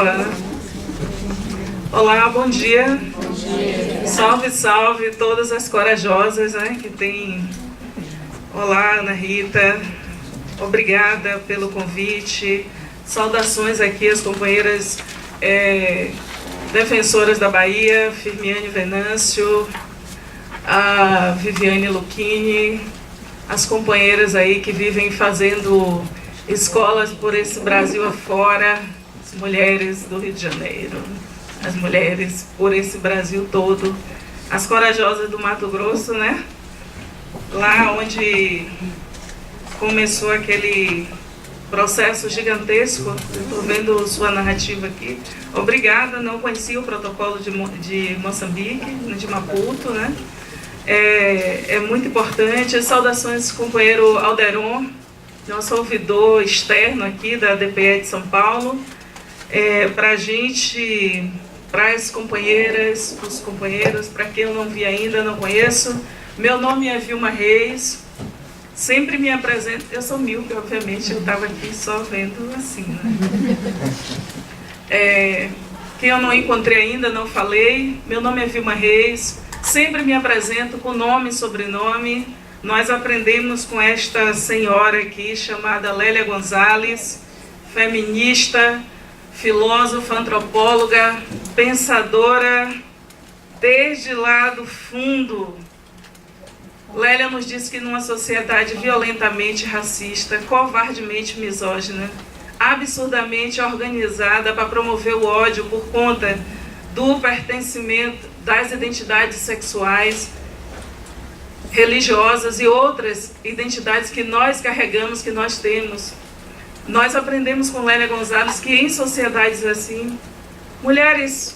Joana. Olá, bom dia. Salve, salve todas as corajosas, né, que tem. Olá, Ana Rita. Obrigada pelo convite. Saudações aqui às companheiras defensoras da Bahia, Firmiane Venâncio, a Viviane Lucchini, as companheiras aí que vivem fazendo escolas por esse Brasil afora, as mulheres do Rio de Janeiro, as mulheres por esse Brasil todo, as corajosas do Mato Grosso, né? Lá onde começou aquele processo gigantesco. Estou vendo sua narrativa aqui. Obrigada, não conhecia o protocolo de Moçambique, de Maputo, né? É muito importante. Saudações, companheiro Alderon, nosso ouvidor externo aqui da DPE de São Paulo. Para a gente, para as companheiras, os companheiros, para quem eu não vi ainda, não conheço, meu nome é Vilma Reis. Sempre me apresento, eu sou míope, obviamente, eu estava aqui só vendo assim, né? Quem eu não encontrei ainda, não falei, meu nome é Vilma Reis, sempre me apresento com nome e sobrenome. Nós aprendemos com esta senhora aqui, chamada Lélia Gonzalez, feminista, filósofa, antropóloga, pensadora, desde lá do fundo. Lélia nos disse que numa sociedade violentamente racista, covardemente misógina, absurdamente organizada para promover o ódio por conta do pertencimento das identidades sexuais, religiosas e outras identidades que nós carregamos, que nós temos. Nós aprendemos com Lélia Gonzalez que em sociedades assim, mulheres,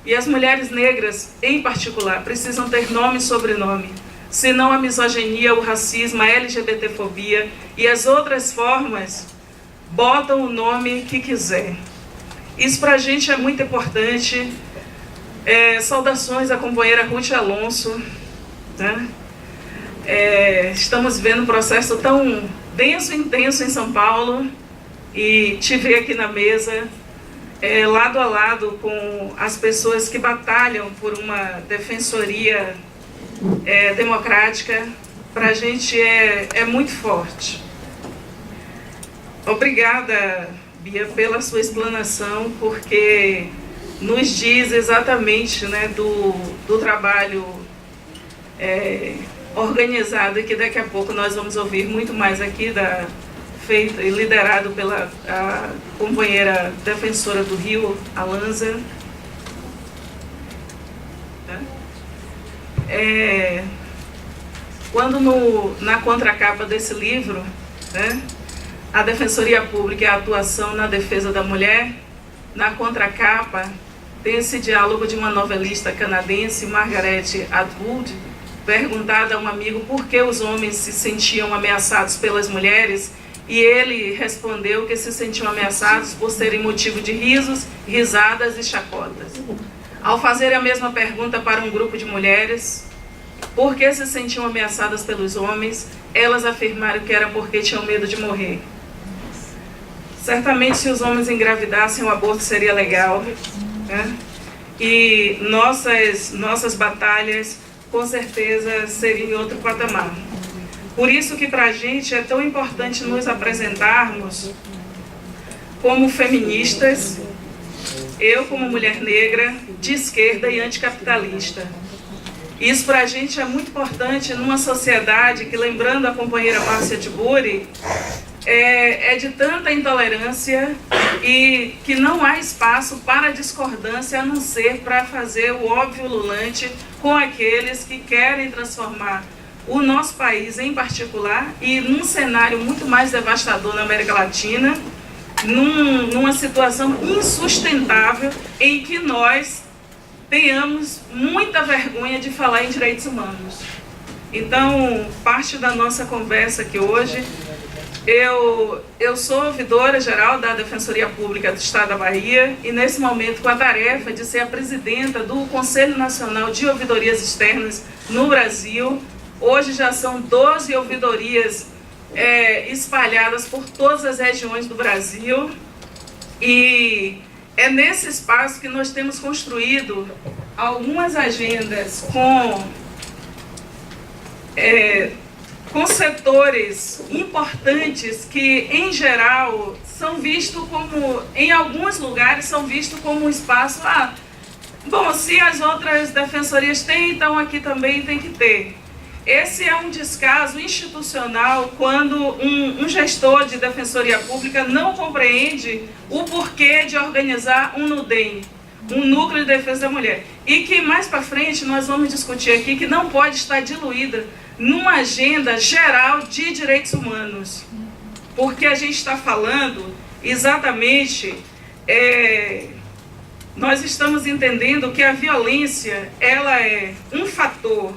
e as mulheres negras em particular, precisam ter nome e sobrenome. Senão a misoginia, o racismo, a LGBTfobia e as outras formas botam o nome que quiser. Isso para a gente é muito importante. Saudações à companheira Ruth Alonso, né? Estamos vendo um processo tão denso e intenso em São Paulo e te ver aqui na mesa, lado a lado com as pessoas que batalham por uma defensoria democrática, para a gente é muito forte. Obrigada, Bia, pela sua explanação, porque nos diz exatamente, né, do trabalho organizado, e que daqui a pouco nós vamos ouvir muito mais aqui, feito e liderado pela a companheira defensora do Rio, Alanza. Quando na contracapa desse livro, né, a Defensoria Pública e a atuação na defesa da mulher, na contracapa tem esse diálogo de uma novelista canadense, Margaret Atwood, perguntada a um amigo por que os homens se sentiam ameaçados pelas mulheres, e ele respondeu que se sentiam ameaçados por serem motivo de risos, risadas e chacotas. Ao fazer a mesma pergunta para um grupo de mulheres, por que se sentiam ameaçadas pelos homens, elas afirmaram que era porque tinham medo de morrer. Certamente, se os homens engravidassem, o aborto seria legal, né? E nossas batalhas, com certeza, seriam em outro patamar. Por isso que para a gente é tão importante nos apresentarmos como feministas, eu como mulher negra, de esquerda e anticapitalista. Isso para a gente é muito importante numa sociedade que, lembrando a companheira Márcia Tiburi, é de tanta intolerância e que não há espaço para discordância, a não ser para fazer o óbvio ululante com aqueles que querem transformar o nosso país em particular, e num cenário muito mais devastador na América Latina, numa situação insustentável em que nós tenhamos muita vergonha de falar em direitos humanos. Então, parte da nossa conversa aqui hoje, eu sou ouvidora geral da Defensoria Pública do Estado da Bahia, e nesse momento com a tarefa de ser a presidenta do Conselho Nacional de Ouvidorias Externas no Brasil. Hoje já são 12 ouvidorias espalhadas por todas as regiões do Brasil, e é nesse espaço que nós temos construído algumas agendas com setores importantes que, em geral, são vistos como, em alguns lugares, são vistos como um espaço, bom, se as outras defensorias têm, então aqui também tem que ter. Esse é um descaso institucional quando um gestor de defensoria pública não compreende o porquê de organizar um NUDEM, um Núcleo de Defesa da Mulher. E que mais para frente nós vamos discutir aqui que não pode estar diluída numa agenda geral de direitos humanos. Porque a gente está falando exatamente, nós estamos entendendo que a violência, ela é um fator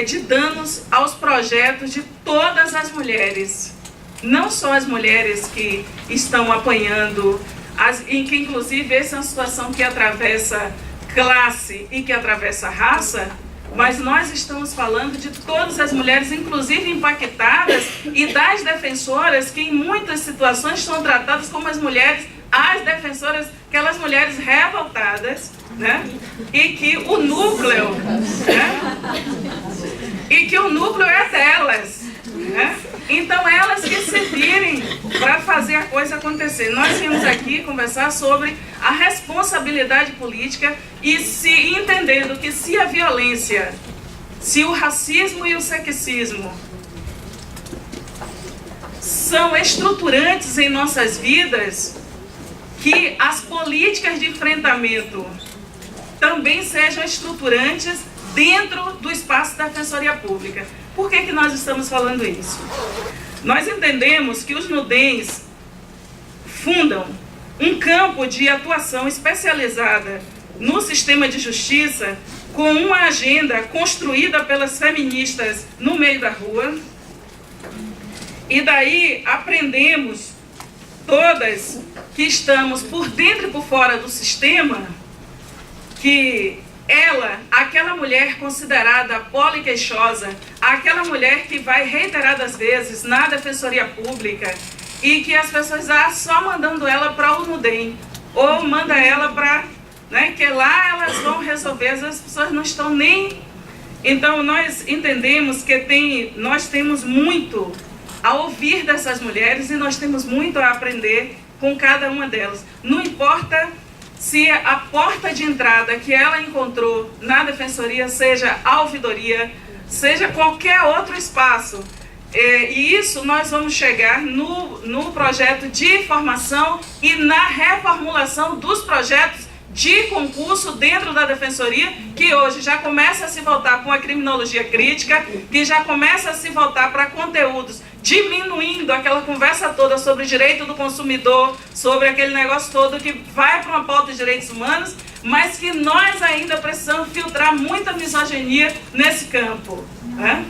de danos aos projetos de todas as mulheres. Não só as mulheres que estão apanhando, em que inclusive essa é uma situação que atravessa classe e que atravessa raça, mas nós estamos falando de todas as mulheres, inclusive impactadas, e das defensoras que em muitas situações são tratadas como as defensoras, aquelas mulheres revoltadas, né? E que o núcleo, né? E que o núcleo é delas, né? Então elas que se virem para fazer a coisa acontecer. Nós viemos aqui conversar sobre a responsabilidade política e se entendendo que se a violência, se o racismo e o sexismo são estruturantes em nossas vidas, que as políticas de enfrentamento também sejam estruturantes dentro do espaço da Defensoria Pública. Por que nós estamos falando isso? Nós entendemos que os NUDEMs fundam um campo de atuação especializada no sistema de justiça com uma agenda construída pelas feministas no meio da rua. E daí aprendemos, todas que estamos por dentro e por fora do sistema, que aquela mulher considerada poliqueixosa, aquela mulher que vai reiteradas vezes na Defensoria Pública e que as pessoas só mandando ela para o NUDEM, ou manda ela para, né, que lá elas vão resolver, as pessoas não estão nem... Então nós entendemos que nós temos muito a ouvir dessas mulheres e nós temos muito a aprender com cada uma delas. Não importa se a porta de entrada que ela encontrou na Defensoria seja a ouvidoria, seja qualquer outro espaço. E isso nós vamos chegar no projeto de formação e na reformulação dos projetos de concurso dentro da Defensoria, que hoje já começa a se voltar com a criminologia crítica, que já começa a se voltar para conteúdos, diminuindo aquela conversa toda sobre direito do consumidor, sobre aquele negócio todo que vai para uma pauta de direitos humanos, mas que nós ainda precisamos filtrar muita misoginia nesse campo, né?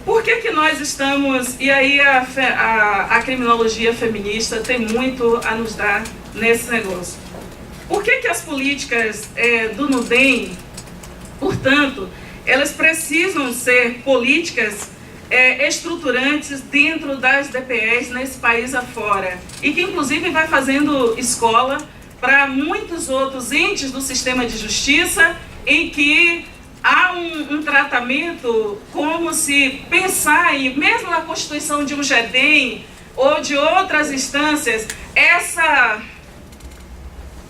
Por que nós estamos... E aí a criminologia feminista tem muito a nos dar nesse negócio. Por que as políticas do NUDEM, portanto, elas precisam ser políticas estruturantes dentro das DPEs nesse país afora? E que, inclusive, vai fazendo escola para muitos outros entes do sistema de justiça em que há um tratamento como se pensar em, mesmo na constituição de um GEDEM ou de outras instâncias,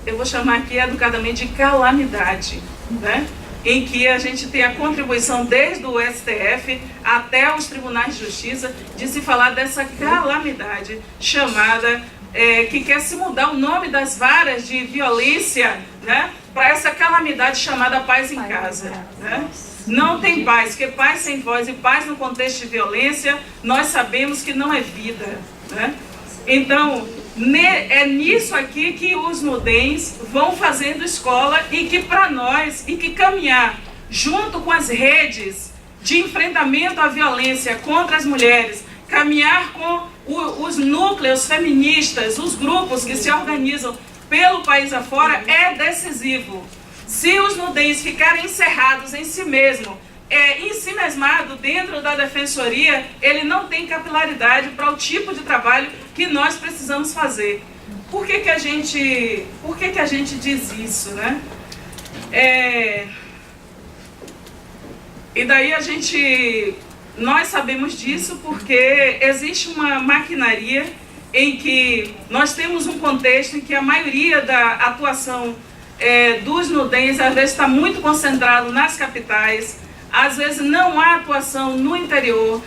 eu vou chamar aqui educadamente de calamidade, né? Em que a gente tem a contribuição desde o STF até os tribunais de justiça de se falar dessa calamidade chamada, que quer se mudar o nome das varas de violência, né, para essa calamidade chamada paz em casa, né? Não tem paz, porque paz sem voz e paz no contexto de violência, nós sabemos que não é vida, né? Então, é nisso aqui que os NUDEMs vão fazendo escola e que para nós, e que caminhar junto com as redes de enfrentamento à violência contra as mulheres, caminhar com os núcleos feministas, os grupos que se organizam pelo país afora, é decisivo. Se os NUDEMs ficarem encerrados em si mesmo, em si mesmado dentro da Defensoria, ele não tem capilaridade para o tipo de trabalho que nós precisamos fazer. por que que a gente diz isso, né? E daí nós sabemos disso porque existe uma maquinaria em que nós temos um contexto em que a maioria da atuação dos NUDEMs às vezes está muito concentrado nas capitais, às vezes não há atuação no interior.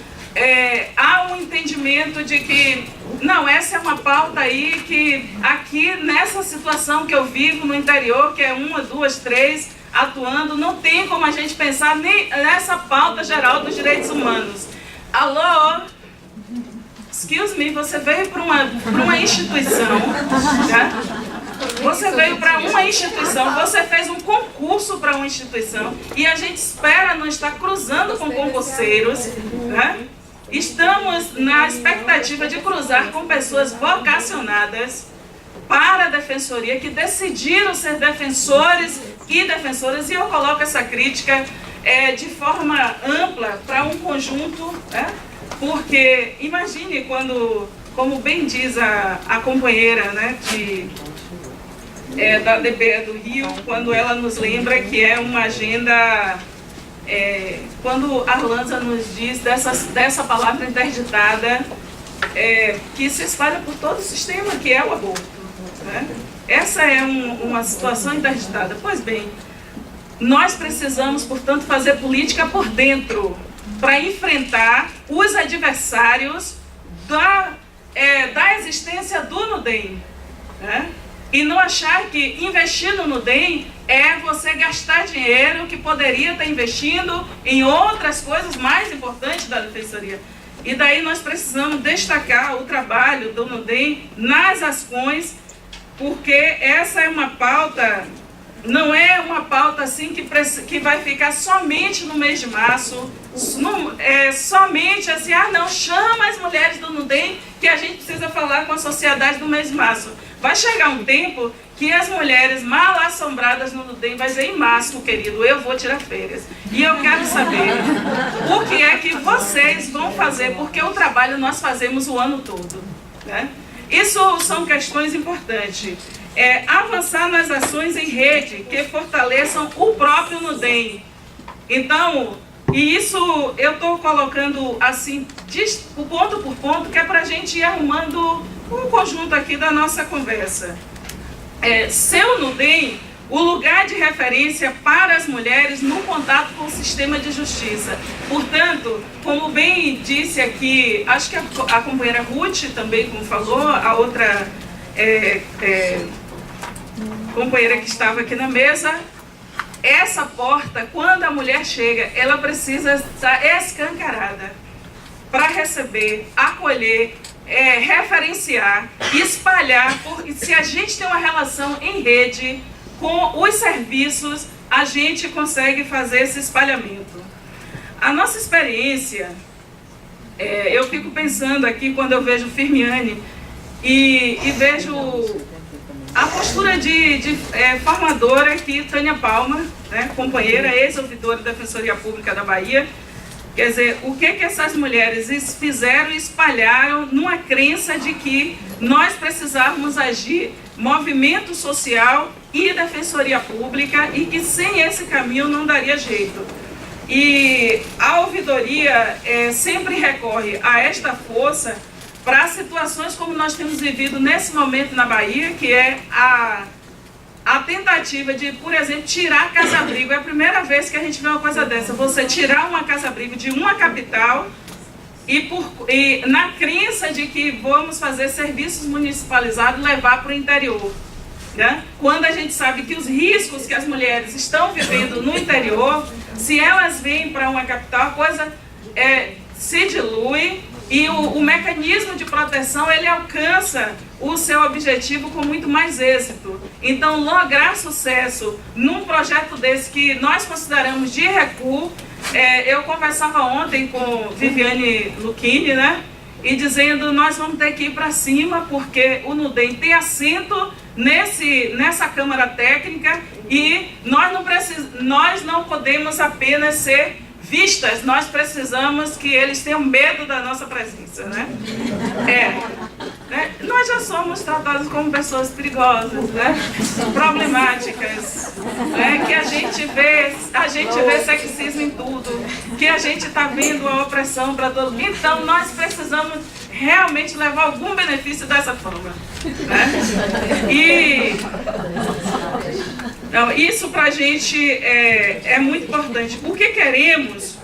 Há um entendimento de que, não, essa é uma pauta aí que aqui nessa situação que eu vivo no interior, que é 1, 2, 3 atuando, não tem como a gente pensar nem nessa pauta geral dos direitos humanos. Alô? Excuse me, você veio para uma instituição, né? Você veio para uma instituição, você fez um concurso para uma instituição e a gente espera não estar cruzando com concurseiros, né? Estamos na expectativa de cruzar com pessoas vocacionadas para a defensoria, que decidiram ser defensores e defensoras, e eu coloco essa crítica de forma ampla para um conjunto, né? Porque imagine quando, como bem diz a companheira, né, da DBE do Rio, quando ela nos lembra que é uma agenda, quando a Arlanza nos diz dessa palavra interditada, que se espalha por todo o sistema, que é o aborto, né? Essa é uma situação interditada. Pois bem, nós precisamos, portanto, fazer política por dentro, para enfrentar os adversários da existência do NUDEM, né? E não achar que investir no NUDEM é você gastar dinheiro que poderia estar investindo em outras coisas mais importantes da defensoria. E daí nós precisamos destacar o trabalho do NUDEM nas ações, porque essa é uma pauta, não é uma pauta assim que vai ficar somente no mês de março, somente assim, não, chama as mulheres do NUDEM que a gente precisa falar com a sociedade do mês de março. Vai chegar um tempo que as mulheres mal assombradas no NUDEM vai dizer, em março, querido, eu vou tirar férias. E eu quero saber o que é que vocês vão fazer, porque o trabalho nós fazemos o ano todo, né? Isso são questões importantes. Avançar nas ações em rede que fortaleçam o próprio NUDEM. Então, e isso eu estou colocando assim, ponto por ponto, que é para a gente ir arrumando um conjunto aqui da nossa conversa. Seu NUDEM, o lugar de referência para as mulheres no contato com o sistema de justiça. Portanto, como bem disse aqui, acho que a companheira Ruth também, como falou, a outra companheira que estava aqui na mesa, essa porta, quando a mulher chega, ela precisa estar escancarada para receber, acolher, referenciar, espalhar. Se a gente tem uma relação em rede com os serviços, a gente consegue fazer esse espalhamento. A nossa experiência, eu fico pensando aqui quando eu vejo Firmiane e vejo a postura de formadora aqui, Tânia Palma, né, companheira, ex-ouvidora da Defensoria Pública da Bahia. Quer dizer, o que essas mulheres fizeram e espalharam numa crença de que nós precisávamos agir movimento social e defensoria pública e que sem esse caminho não daria jeito. E a ouvidoria sempre recorre a esta força para situações como nós temos vivido nesse momento na Bahia, que é a tentativa de, por exemplo, tirar casa-abrigo. É a primeira vez que a gente vê uma coisa dessa, você tirar uma casa-abrigo de uma capital e na crença de que vamos fazer serviços municipalizados levar para o interior, né? Quando a gente sabe que os riscos que as mulheres estão vivendo no interior, se elas vêm para uma capital, a coisa se dilui e o mecanismo de proteção ele alcança o seu objetivo com muito mais êxito. Então, lograr sucesso num projeto desse que nós consideramos de recuo, eu conversava ontem com Viviane Lucchini, né? E dizendo, nós vamos ter que ir para cima, porque o NUDEM tem assento nessa Câmara Técnica e nós não podemos apenas ser vistas, nós precisamos que eles tenham medo da nossa presença, né? né? Nós já somos tratados como pessoas perigosas, né? Problemáticas, né? Que a gente vê sexismo em tudo, que a gente está vendo a opressão para todo. Então nós precisamos realmente levar algum benefício dessa fama, né? E então, isso para a gente é muito importante. O que queremos,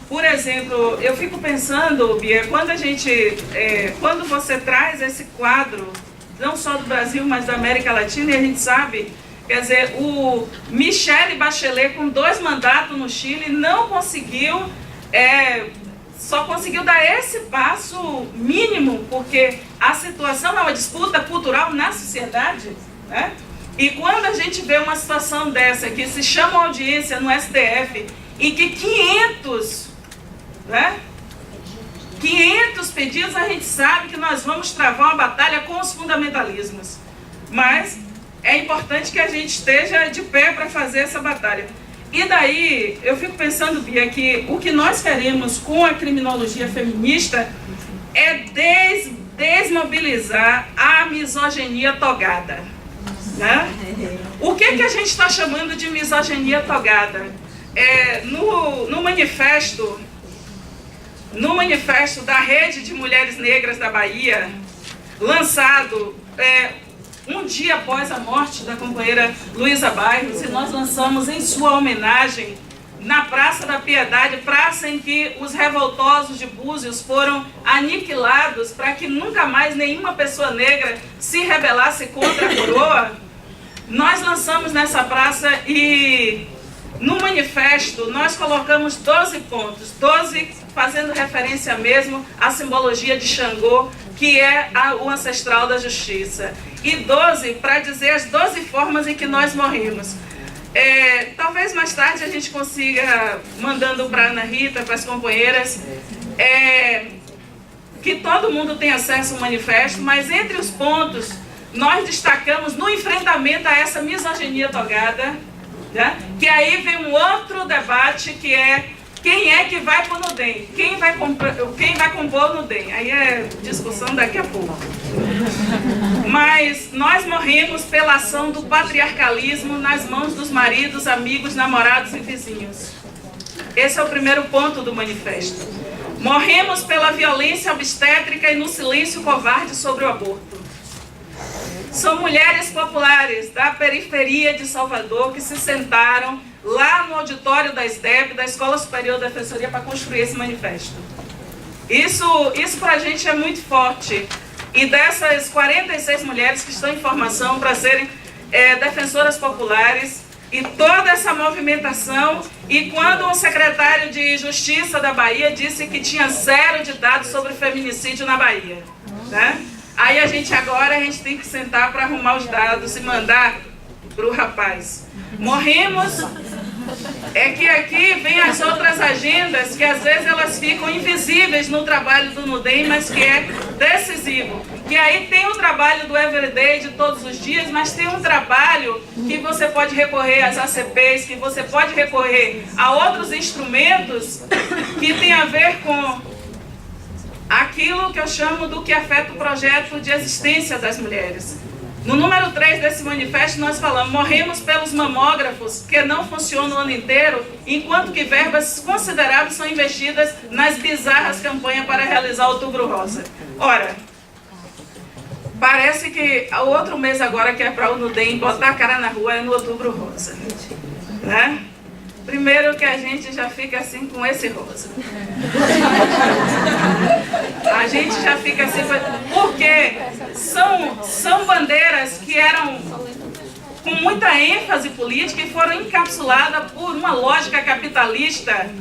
por exemplo, eu fico pensando, Bia, quando você traz esse quadro, não só do Brasil, mas da América Latina, e a gente sabe, quer dizer, o Michelle Bachelet, com 2 mandatos no Chile, não conseguiu, só conseguiu dar esse passo mínimo, porque a situação é uma disputa cultural na sociedade, né? E quando a gente vê uma situação dessa, que se chama audiência no STF, e que 500 pedidos, a gente sabe que nós vamos travar uma batalha com os fundamentalismos. Mas é importante que a gente esteja de pé para fazer essa batalha. E daí, eu fico pensando, Bia, que o que nós queremos com a criminologia feminista é desmobilizar a misoginia togada, né? O que a gente está chamando de misoginia togada? No manifesto da Rede de Mulheres Negras da Bahia, lançado um dia após a morte da companheira Luísa Bairros, e nós lançamos em sua homenagem na Praça da Piedade, praça em que os revoltosos de Búzios foram aniquilados para que nunca mais nenhuma pessoa negra se rebelasse contra a coroa. Nós lançamos nessa praça e no manifesto nós colocamos 12 pontos, 12 fazendo referência mesmo à simbologia de Xangô, que é o ancestral da justiça, e 12 para dizer as 12 formas em que nós morrimos. Talvez mais tarde a gente consiga, mandando para a Ana Rita, para as companheiras, que todo mundo tem acesso ao manifesto, mas entre os pontos nós destacamos no enfrentamento a essa misoginia togada, né? Que aí vem um outro debate, que é quem é que vai para o NUDEM, quem vai compor o NUDEM. Aí é discussão daqui a pouco. Mas nós morremos pela ação do patriarcalismo nas mãos dos maridos, amigos, namorados e vizinhos. Esse é o primeiro ponto do manifesto. Morremos pela violência obstétrica e no silêncio covarde sobre o aborto. São mulheres populares da periferia de Salvador que se sentaram lá no auditório da SDEB, da Escola Superior de Defensoria, para construir esse manifesto. Isso para a gente é muito forte. E dessas 46 mulheres que estão em formação para serem defensoras populares, e toda essa movimentação, e quando o secretário de Justiça da Bahia disse que tinha 0 de dados sobre feminicídio na Bahia, né? Aí a gente tem que sentar para arrumar os dados e mandar para o rapaz. Morremos, que aqui vem as outras agendas, que às vezes elas ficam invisíveis no trabalho do NUDEM, mas que é decisivo. Que aí tem o trabalho do Everyday de todos os dias, mas tem um trabalho que você pode recorrer às ACPs, que você pode recorrer a outros instrumentos que tem a ver com aquilo que eu chamo do que afeta o projeto de existência das mulheres. No número 3 desse manifesto nós falamos: morremos pelos mamógrafos que não funcionam o ano inteiro, enquanto que verbas consideráveis são investidas nas bizarras campanhas para realizar o Outubro Rosa. Ora, parece que o outro mês agora que é para o NUDEM botar a cara na rua é no Outubro Rosa, né? Primeiro que a gente já fica assim com esse rosa. A gente já fica assim, porque são bandeiras que eram com muita ênfase política e foram encapsuladas por uma lógica capitalista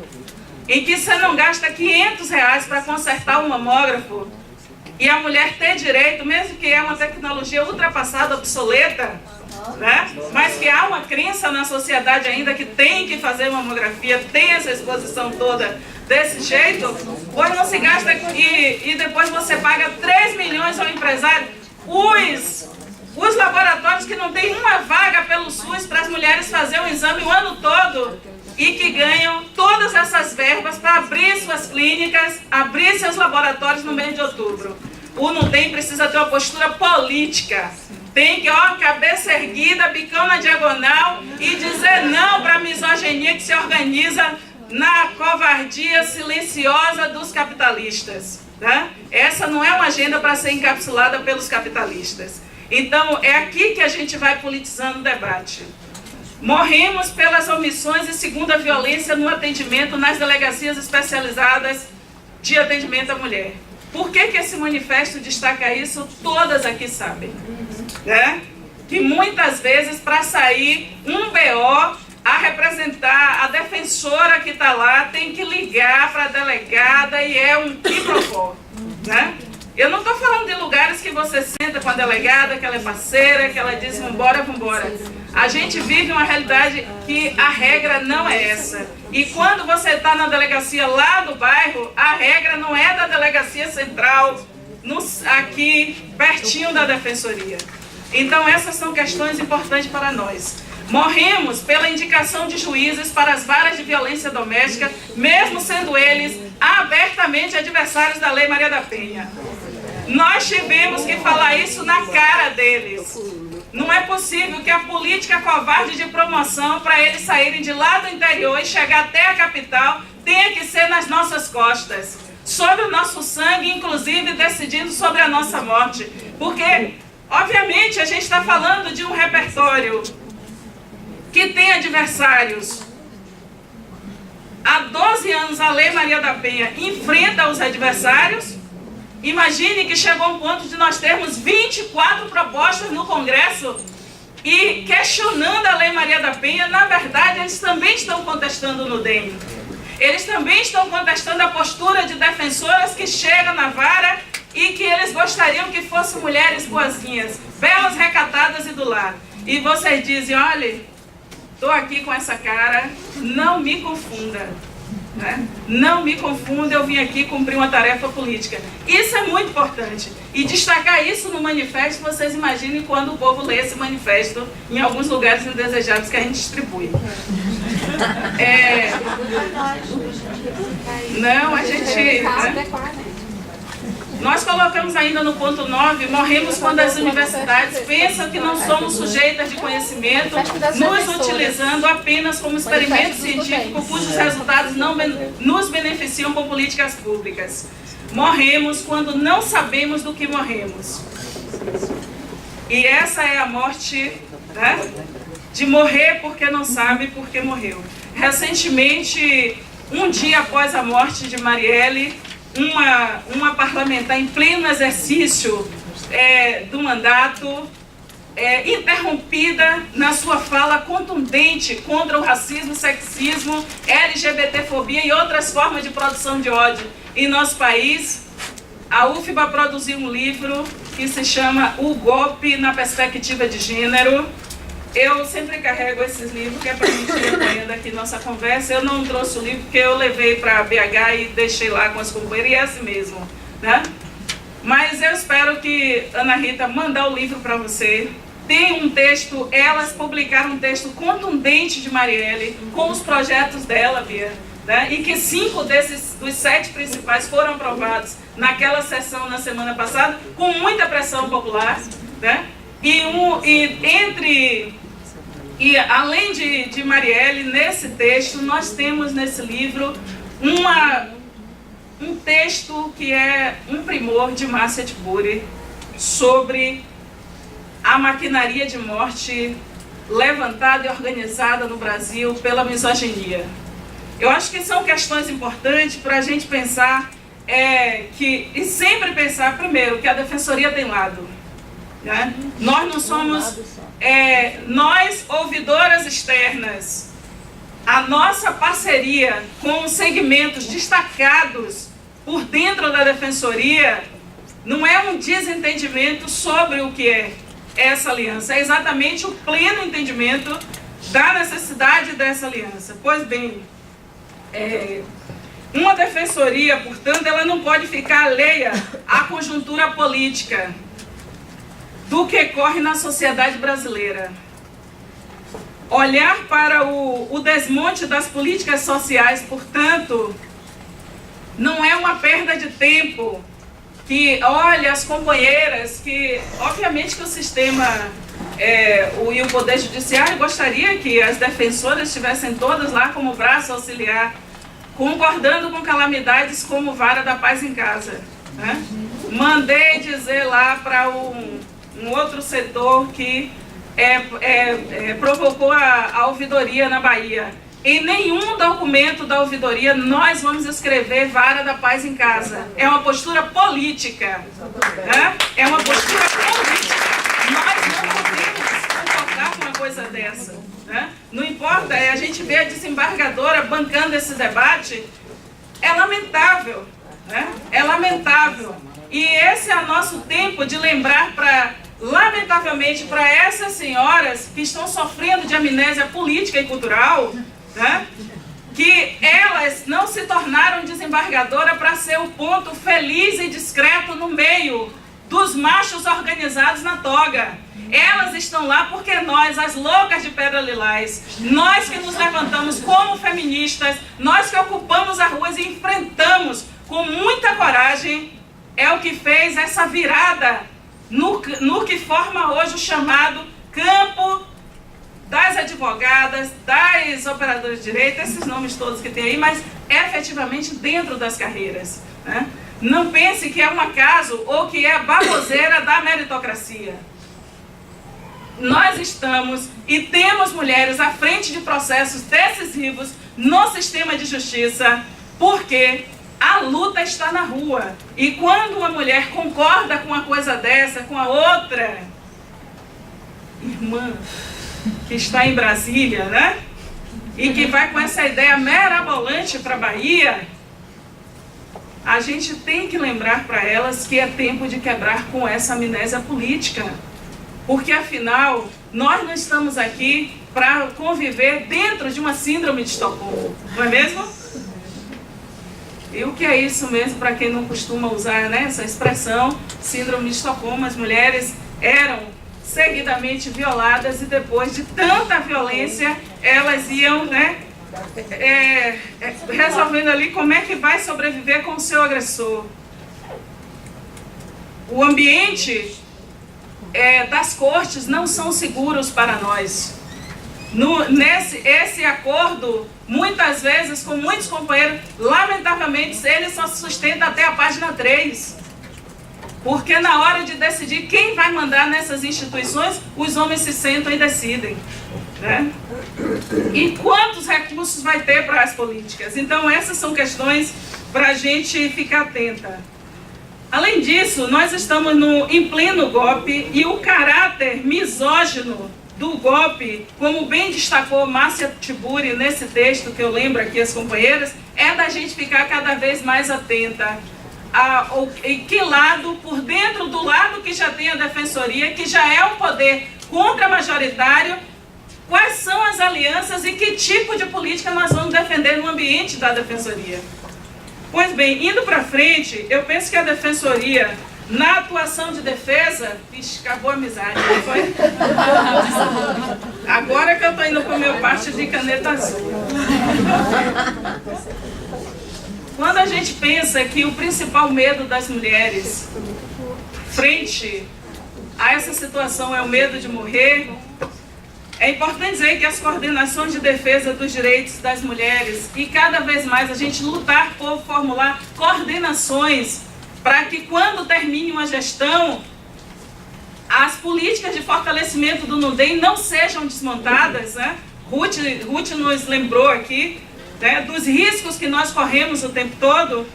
em que você não gasta R$500 para consertar um mamógrafo e a mulher ter direito, mesmo que é uma tecnologia ultrapassada, obsoleta, né? Mas que há uma crença na sociedade ainda que tem que fazer mamografia, tem essa exposição toda desse jeito, pois não se gasta e depois você paga 3 milhões ao empresário. Os laboratórios que não tem uma vaga pelo SUS para as mulheres fazer o exame o ano todo e que ganham todas essas verbas para abrir suas clínicas, abrir seus laboratórios no mês de outubro. o NUDEM precisa ter uma postura política. Tem que, cabeça erguida, bicão na diagonal e dizer não para a misoginia que se organiza na covardia silenciosa dos capitalistas. Tá? Essa não é uma agenda para ser encapsulada pelos capitalistas. Então, é aqui que a gente vai politizando o debate. Morremos pelas omissões e segunda violência no atendimento nas delegacias especializadas de atendimento à mulher. Por que esse manifesto destaca isso? Todas aqui sabem. Né? Que muitas vezes, para sair um BO, a representar a defensora que está lá tem que ligar para a delegada e é um quiprocó. Né? Eu não estou falando de lugares que você senta com a delegada, que ela é parceira, que ela diz vambora, vambora. A gente vive uma realidade que a regra não é essa. E quando você está na delegacia lá do bairro, a regra não é da delegacia central, aqui pertinho da defensoria. Então essas são questões importantes para nós. Morremos pela indicação de juízes para as varas de violência doméstica, mesmo sendo eles abertamente adversários da Lei Maria da Penha. Nós tivemos que falar isso na cara deles. Não é possível que a política covarde de promoção para eles saírem de lá do interior e chegar até a capital tenha que ser nas nossas costas, sobre o nosso sangue, inclusive decidindo sobre a nossa morte. Porque, obviamente, a gente está falando de um repertório que tem adversários. Há 12 anos a Lei Maria da Penha enfrenta os adversários. Imagine que chegou um ponto de nós termos 24 propostas no Congresso e questionando a Lei Maria da Penha. Na verdade, eles também estão contestando o NUDEM. Eles também estão contestando a postura de defensoras que chegam na vara e que eles gostariam que fossem mulheres boazinhas, belas, recatadas e do lar. E vocês dizem, olha, estou aqui com essa cara, não me confunda. Né? Não me confunda, eu vim aqui cumprir uma tarefa política. Isso é muito importante. E destacar isso no manifesto, vocês imaginem quando o povo lê esse manifesto em alguns lugares indesejáveis que a gente distribui. Não, a gente... Né? Nós colocamos ainda no ponto 9, morremos quando as universidades pensam que não somos sujeitas de conhecimento, nos utilizando apenas como experimento científico cujos resultados não nos beneficiam com políticas públicas. Morremos quando não sabemos do que morremos. E essa é a morte, né, de morrer porque não sabe porque morreu. Recentemente, um dia após a morte de Marielle, uma parlamentar em pleno exercício do mandato, interrompida na sua fala contundente contra o racismo, sexismo, LGBTfobia e outras formas de produção de ódio em nosso país. A UFBA produziu um livro que se chama O Golpe na Perspectiva de Gênero. Eu sempre carrego esses livros, que é para a gente ir acompanhando aqui nossa conversa. Eu não trouxe o livro porque eu levei para BH e deixei lá com as companheiras, e é assim mesmo, né? Mas eu espero que Ana Rita mandar o livro para você. Tem um texto, elas publicaram um texto contundente de Marielle, com os projetos dela, Bia, né? E que 5 dos 7 principais foram aprovados naquela sessão na semana passada, com muita pressão popular, né? E além de Marielle, nesse texto, nós temos nesse livro um texto que é um primor de Márcia Tiburi sobre a maquinaria de morte levantada e organizada no Brasil pela misoginia. Eu acho que são questões importantes para a gente pensar, e sempre pensar, primeiro, que a defensoria tem lado. Né? Nós não somos, nós ouvidoras externas, a nossa parceria com segmentos destacados por dentro da defensoria não é um desentendimento sobre o que é essa aliança, é exatamente o pleno entendimento da necessidade dessa aliança. Pois bem, uma defensoria, portanto, ela não pode ficar alheia à conjuntura política do que ocorre na sociedade brasileira. Olhar para o desmonte das políticas sociais, portanto, não é uma perda de tempo que olha as companheiras, que obviamente que o sistema e o Poder Judiciário gostaria que as defensoras estivessem todas lá como braço auxiliar, concordando com calamidades como vara da paz em casa, né? Mandei dizer lá para um outro setor que provocou a ouvidoria na Bahia: em nenhum documento da ouvidoria nós vamos escrever vara da paz em casa. É uma postura política, né? É uma postura política. Nós não podemos concordar com uma coisa dessa, né? Não importa, a gente vê a desembargadora bancando esse debate. É lamentável, né? É lamentável. E esse é o nosso tempo de lembrar lamentavelmente, para essas senhoras que estão sofrendo de amnésia política e cultural, né, que elas não se tornaram desembargadora para ser o ponto feliz e discreto no meio dos machos organizados na toga. Elas estão lá porque nós, as loucas de Pedra Lilás, nós que nos levantamos como feministas, nós que ocupamos as ruas e enfrentamos com muita coragem, é o que fez essa virada no que forma hoje o chamado campo das advogadas, das operadoras de direito, esses nomes todos que tem aí, mas efetivamente dentro das carreiras, né? Não pense que é um acaso ou que é a baboseira da meritocracia. Nós estamos e temos mulheres à frente de processos decisivos no sistema de justiça, porque a luta está na rua. E quando uma mulher concorda com uma coisa dessa, com a outra irmã que está em Brasília, né? E que vai com essa ideia mirabolante para a Bahia, a gente tem que lembrar para elas que é tempo de quebrar com essa amnésia política. Porque, afinal, nós não estamos aqui para conviver dentro de uma síndrome de Estocolmo, não é mesmo? E o que é isso mesmo, para quem não costuma usar, né, essa expressão, síndrome de Estocolmo? As mulheres eram seguidamente violadas e depois de tanta violência, elas iam, né, resolvendo ali como é que vai sobreviver com o seu agressor. O ambiente das cortes não são seguros para nós. Esse acordo, muitas vezes, com muitos companheiros, lamentavelmente, ele só se sustenta até a página 3. Porque na hora de decidir quem vai mandar nessas instituições, os homens se sentam e decidem, né? E quantos recursos vai ter para as políticas? Então, essas são questões para a gente ficar atenta. Além disso, nós estamos em pleno golpe e o caráter misógino do golpe, como bem destacou Márcia Tiburi nesse texto que eu lembro aqui as companheiras, é da gente ficar cada vez mais atenta em que lado, por dentro do lado que já tem a defensoria, que já é um poder contra-majoritário, quais são as alianças e que tipo de política nós vamos defender no ambiente da defensoria. Pois bem, indo para frente, eu penso que a defensoria, na atuação de defesa, acabou a amizade, não foi? Agora que eu estou indo para o meu parte de caneta azul. Quando a gente pensa que o principal medo das mulheres frente a essa situação é o medo de morrer, é importante dizer que as coordenações de defesa dos direitos das mulheres e cada vez mais a gente lutar por formular coordenações para que quando termine uma gestão, as políticas de fortalecimento do NUDEM não sejam desmontadas, né? Ruth nos lembrou aqui, né, dos riscos que nós corremos o tempo todo.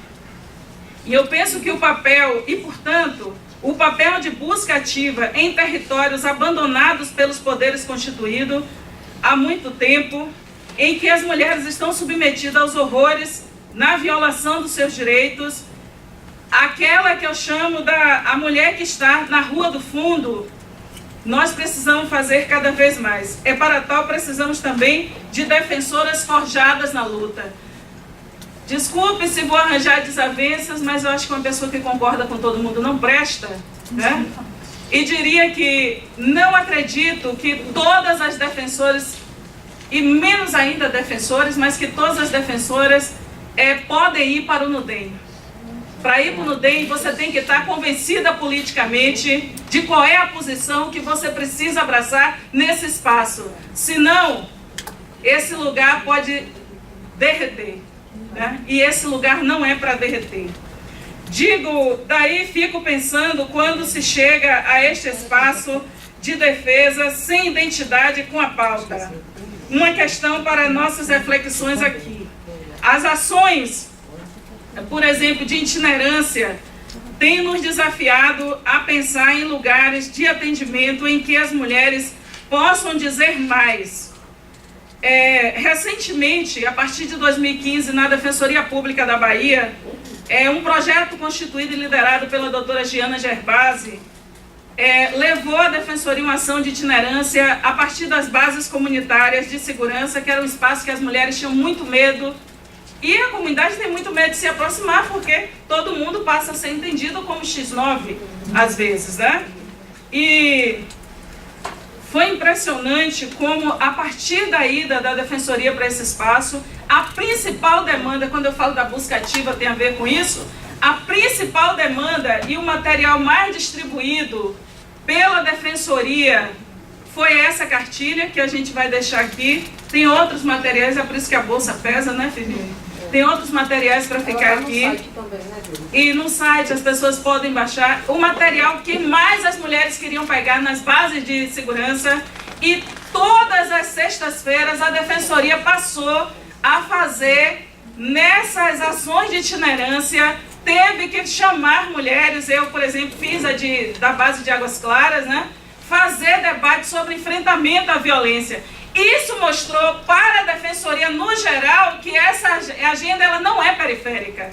E eu penso que o papel, e portanto, o papel de busca ativa em territórios abandonados pelos poderes constituídos há muito tempo, em que as mulheres estão submetidas aos horrores na violação dos seus direitos, aquela que eu chamo a mulher que está na rua do fundo, nós precisamos fazer cada vez mais. Para tal, precisamos também de defensoras forjadas na luta. Desculpe se vou arranjar desavenças, mas eu acho que uma pessoa que concorda com todo mundo não presta, né? E diria que não acredito que todas as defensoras, e menos ainda defensores, mas que todas as defensoras podem ir para o NUDEM. Para ir para o NUDEM, você tem que estar convencida politicamente de qual é a posição que você precisa abraçar nesse espaço. Senão, esse lugar pode derreter, né? E esse lugar não é para derreter. Daí fico pensando quando se chega a este espaço de defesa sem identidade com a pauta. Uma questão para nossas reflexões aqui. As ações, por exemplo, de itinerância, têm nos desafiado a pensar em lugares de atendimento em que as mulheres possam dizer mais. Recentemente, a partir de 2015, na Defensoria Pública da Bahia, um projeto constituído e liderado pela doutora Giana Gerbasi, levou a Defensoria uma ação de itinerância a partir das bases comunitárias de segurança, que era um espaço que as mulheres tinham muito medo, e a comunidade tem muito medo de se aproximar, porque todo mundo passa a ser entendido como X9, às vezes, né? E foi impressionante como, a partir da ida da Defensoria para esse espaço, a principal demanda, quando eu falo da busca ativa, tem a ver com isso, a principal demanda e o material mais distribuído pela Defensoria foi essa cartilha, que a gente vai deixar aqui. Tem outros materiais, é por isso que a bolsa pesa, né, Felipe? Tem outros materiais para ficar aqui. Também, né, e no site as pessoas podem baixar o material que mais as mulheres queriam pegar nas bases de segurança. E todas as sextas-feiras a Defensoria passou a fazer, nessas ações de itinerância, teve que chamar mulheres. Eu, por exemplo, fiz da base de Águas Claras, né? Fazer debate sobre enfrentamento à violência. Isso mostrou para a Defensoria, no geral, que essa agenda ela não é periférica.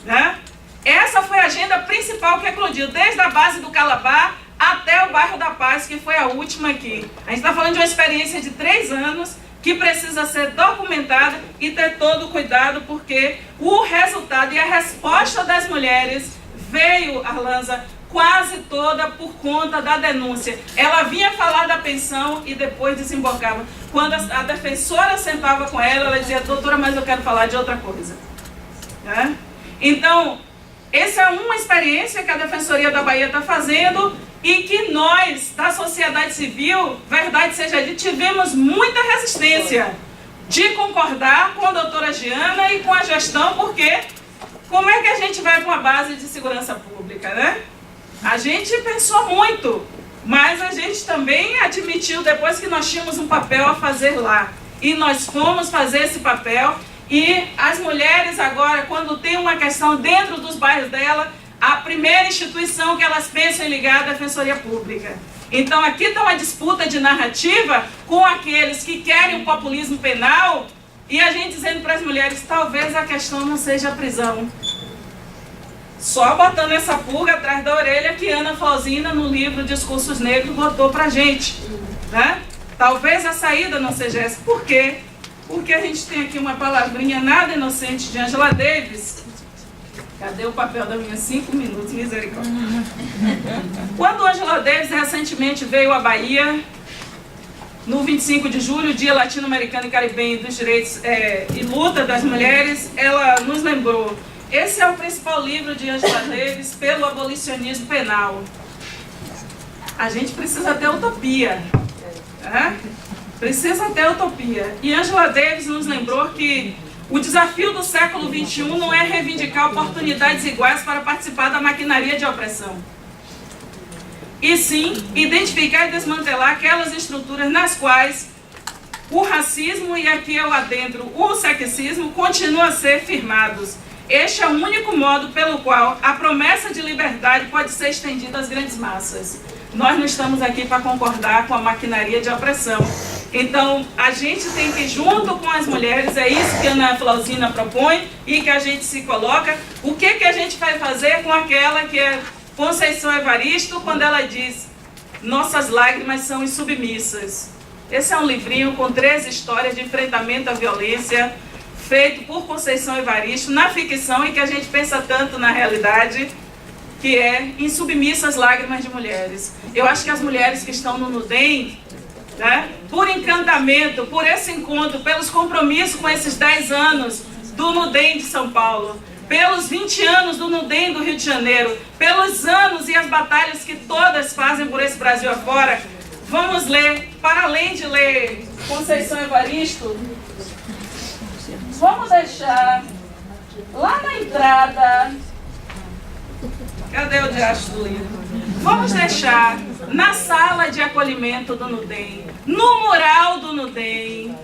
Né? Essa foi a agenda principal que eclodiu, desde a base do Calabar até o bairro da Paz, que foi a última aqui. A gente está falando de uma experiência de 3 anos, que precisa ser documentada e ter todo o cuidado, porque o resultado e a resposta das mulheres veio, Arlanza, quase toda por conta da denúncia. Ela vinha falar da pensão e depois desembocava. Quando a defensora sentava com ela, ela dizia: doutora, mas eu quero falar de outra coisa. Né? Então, essa é uma experiência que a Defensoria da Bahia está fazendo e que nós, da sociedade civil, verdade seja dita, tivemos muita resistência de concordar com a doutora Giana e com a gestão, porque como é que a gente vai para uma base de segurança pública, né? A gente pensou muito, mas a gente também admitiu depois que nós tínhamos um papel a fazer lá. E nós fomos fazer esse papel. E as mulheres agora, quando tem uma questão dentro dos bairros dela, a primeira instituição que elas pensam em ligar é a Defensoria Pública. Então aqui está uma disputa de narrativa com aqueles que querem o populismo penal e a gente dizendo para as mulheres: talvez a questão não seja a prisão. Só botando essa pulga atrás da orelha que Ana Flausina, no livro Discursos Negros, botou para a gente. Né? Talvez a saída não seja essa. Por quê? Porque a gente tem aqui uma palavrinha nada inocente de Angela Davis. Cadê o papel da minha? 5 minutos, misericórdia. Quando Angela Davis recentemente veio à Bahia, no 25 de julho, Dia Latino-Americano e Caribenho dos Direitos e Luta das Mulheres, ela nos lembrou: esse é o principal livro de Angela Davis pelo abolicionismo penal. A gente precisa ter utopia. Né? Precisa ter utopia. E Angela Davis nos lembrou que o desafio do século XXI não é reivindicar oportunidades iguais para participar da maquinaria de opressão. E sim, identificar e desmantelar aquelas estruturas nas quais o racismo, e aqui eu adentro o sexismo, continuam a ser firmados. Este é o único modo pelo qual a promessa de liberdade pode ser estendida às grandes massas. Nós não estamos aqui para concordar com a maquinaria de opressão. Então, a gente tem que, junto com as mulheres, é isso que a Ana Flausina propõe e que a gente se coloca. O que a gente vai fazer com aquela que é Conceição Evaristo, quando ela diz: nossas lágrimas são insubmissas. Esse é um livrinho com 13 histórias de enfrentamento à violência, feito por Conceição Evaristo, na ficção, e que a gente pensa tanto na realidade, que é Insubmissas Lágrimas de Mulheres. Eu acho que as mulheres que estão no NUDEM, né, por encantamento, por esse encontro, pelos compromissos com esses 10 anos do NUDEM de São Paulo, pelos 20 anos do Nudem do Rio de Janeiro, pelos anos e as batalhas que todas fazem por esse Brasil afora. Vamos ler, para além de ler Conceição Evaristo, vamos deixar lá na entrada, cadê o diacho do livro? Vamos deixar na sala de acolhimento do Nudem, no mural do Nudem,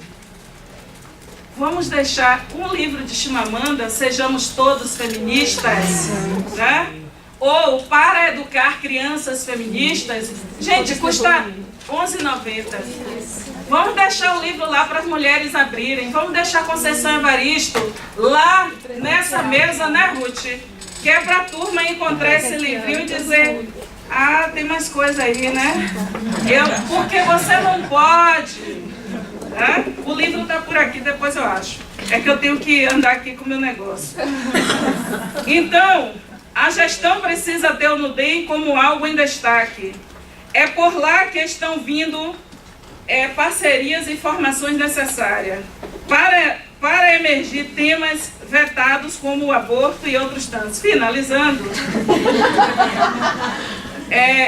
vamos deixar um livro de Chimamanda, Sejamos Todos Feministas, né? Ou Para Educar Crianças Feministas. Gente, custa R$11,90. Vamos deixar o livro lá para as mulheres abrirem. Vamos deixar Conceição Evaristo lá nessa mesa, né, Ruth? Que é para a turma encontrar esse livrinho e dizer: ah, tem mais coisa aí, né? Porque você não pode. Né? O livro está por aqui, depois eu acho. É que eu tenho que andar aqui com o meu negócio. Então, a gestão precisa ter o Nudem como algo em destaque. É por lá que estão vindo parcerias e formações necessárias para emergir temas vetados como o aborto e outros tantos. Finalizando,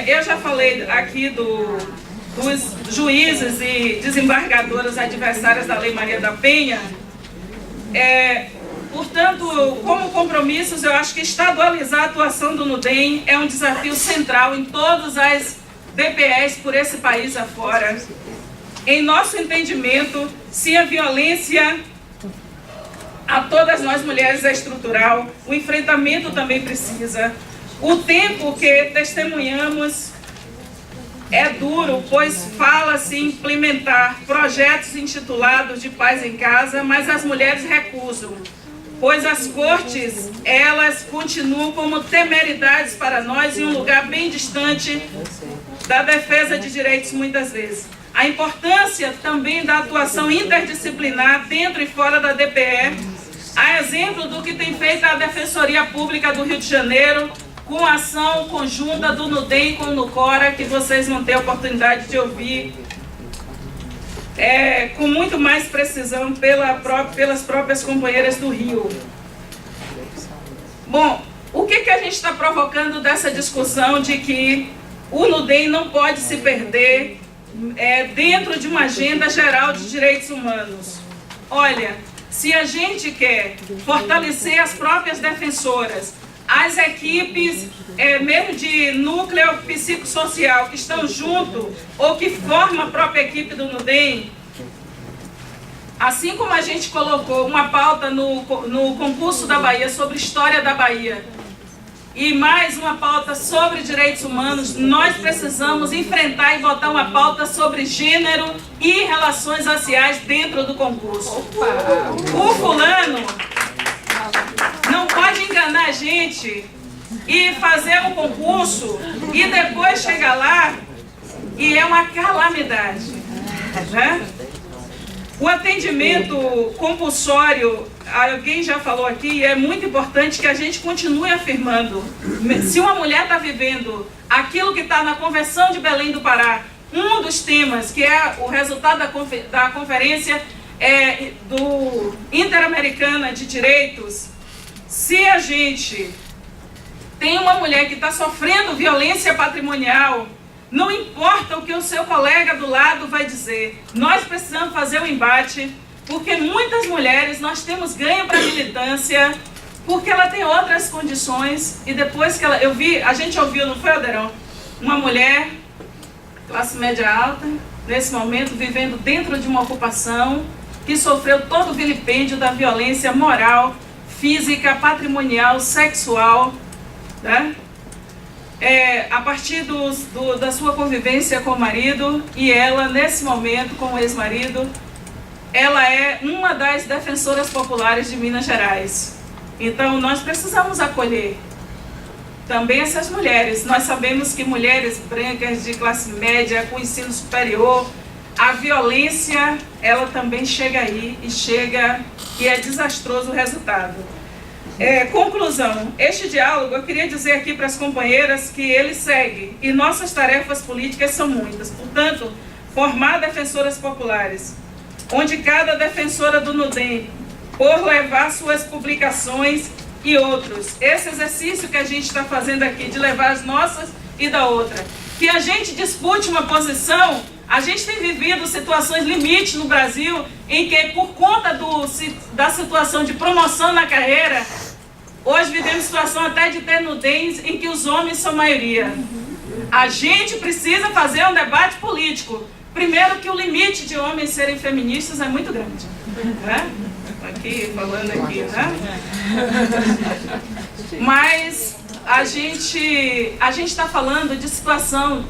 eu já falei aqui dos juízes e desembargadoras adversárias da Lei Maria da Penha. Portanto, como compromissos, eu acho que estadualizar a atuação do Nudem é um desafio central em todas as DPEs por esse país afora. Em nosso entendimento, se a violência a todas nós mulheres é estrutural, o enfrentamento também precisa. O tempo que testemunhamos é duro, pois fala-se em implementar projetos intitulados de paz em casa, mas as mulheres recusam, pois as cortes, elas continuam como temeridades para nós em um lugar bem distante da defesa de direitos muitas vezes. A importância também da atuação interdisciplinar dentro e fora da DPE, a exemplo do que tem feito a Defensoria Pública do Rio de Janeiro, com a ação conjunta do Nudem com o Nucora, que vocês vão ter a oportunidade de ouvir com muito mais precisão pelas próprias companheiras do Rio. Bom, o que a gente está provocando dessa discussão de que o Nudem não pode se perder dentro de uma agenda geral de direitos humanos? Olha, se a gente quer fortalecer as próprias defensoras, as equipes, mesmo de núcleo psicossocial, que estão junto ou que formam a própria equipe do Nudem, assim como a gente colocou uma pauta no concurso da Bahia sobre história da Bahia, e mais uma pauta sobre direitos humanos, nós precisamos enfrentar e botar uma pauta sobre gênero e relações raciais dentro do concurso. O fulano não pode enganar a gente e fazer um concurso e depois chegar lá e é uma calamidade, né? O atendimento compulsório, alguém já falou aqui, é muito importante que a gente continue afirmando. Se uma mulher está vivendo aquilo que está na Convenção de Belém do Pará, um dos temas, que é o resultado da conferência do Interamericana de Direitos, se a gente tem uma mulher que está sofrendo violência patrimonial, não importa o que o seu colega do lado vai dizer, nós precisamos fazer o embate, porque muitas mulheres nós temos ganho para a militância, porque ela tem outras condições, e depois que a gente ouviu, não foi, Alderão? Uma mulher, classe média alta, nesse momento vivendo dentro de uma ocupação, que sofreu todo o vilipêndio da violência moral, física, patrimonial, sexual, né? A partir da sua convivência com o marido, e ela, nesse momento, com o ex-marido, ela é uma das defensoras populares de Minas Gerais. Então, nós precisamos acolher também essas mulheres. Nós sabemos que mulheres brancas de classe média, com ensino superior, a violência, ela também chega aí e é desastroso o resultado. Conclusão, este diálogo, eu queria dizer aqui para as companheiras que ele segue, e nossas tarefas políticas são muitas. Portanto, formar defensoras populares, onde cada defensora do Nudem, por levar suas publicações e outros. Esse exercício que a gente está fazendo aqui, de levar as nossas e da outra. Que a gente dispute uma posição, a gente tem vivido situações limite no Brasil, em que por conta da situação de promoção na carreira, hoje vivemos situação até de ter nudez em que os homens são maioria. A gente precisa fazer um debate político. Primeiro que o limite de homens serem feministas é muito grande. Né? Aqui, falando aqui, né? Mas a gente está falando de situação,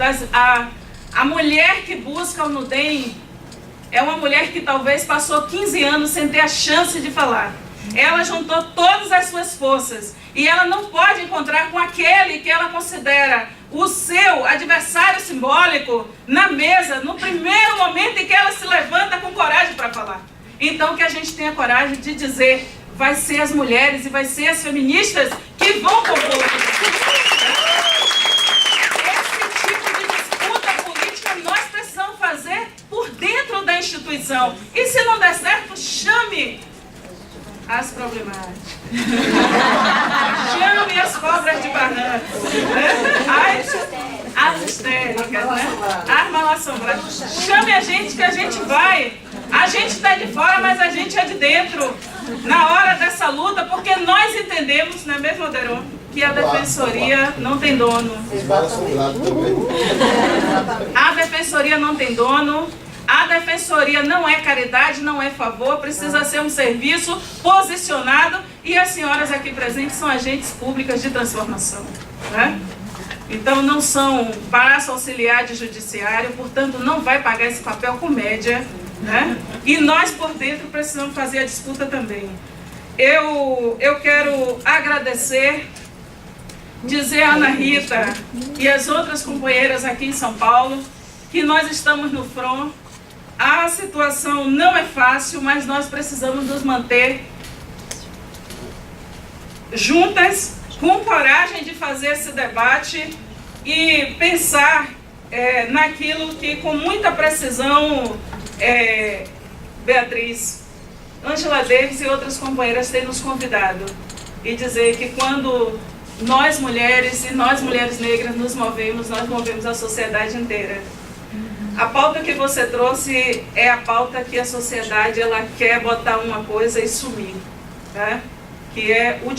a mulher que busca o Nudem é uma mulher que talvez passou 15 anos sem ter a chance de falar. Ela juntou todas as suas forças e ela não pode encontrar com aquele que ela considera o seu adversário simbólico na mesa, no primeiro momento em que ela se levanta com coragem para falar. Então que a gente tenha coragem de dizer, vai ser as mulheres e vai ser as feministas que vão compor. Esse tipo de disputa política nós precisamos fazer por dentro da instituição. E se não der certo, chame as problemáticas. Chame as cobras de barranco. As histéricas, né? As mal-assombradas. Chame a gente que a gente vai. A gente está de fora, mas a gente é de dentro. Na hora dessa luta, porque nós entendemos, não é mesmo, Oderon, que a defensoria não tem dono. A defensoria não tem dono. A defensoria não é caridade, não é favor, precisa ser um serviço posicionado e as senhoras aqui presentes são agentes públicas de transformação. Né? Então não são braço auxiliar de judiciário, portanto não vai pagar esse papel com média. Né? E nós por dentro precisamos fazer a disputa também. Eu quero agradecer, dizer a Ana Rita e as outras companheiras aqui em São Paulo que nós estamos no front. A situação não é fácil, mas nós precisamos nos manter juntas, com coragem de fazer esse debate e pensar naquilo que com muita precisão Beatriz, Angela Davis e outras companheiras têm nos convidado. E dizer que quando nós mulheres e nós mulheres negras nos movemos, nós movemos a sociedade inteira. A pauta que você trouxe é a pauta que a sociedade ela quer botar uma coisa e sumir, né? Que é o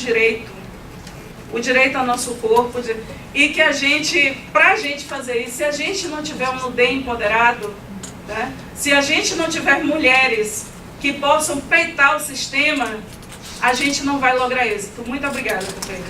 direito ao nosso corpo, e que a gente, para a gente fazer isso, se a gente não tiver um Nudem empoderado, né? Se a gente não tiver mulheres que possam peitar o sistema, a gente não vai lograr êxito. Muito obrigada, companheiro.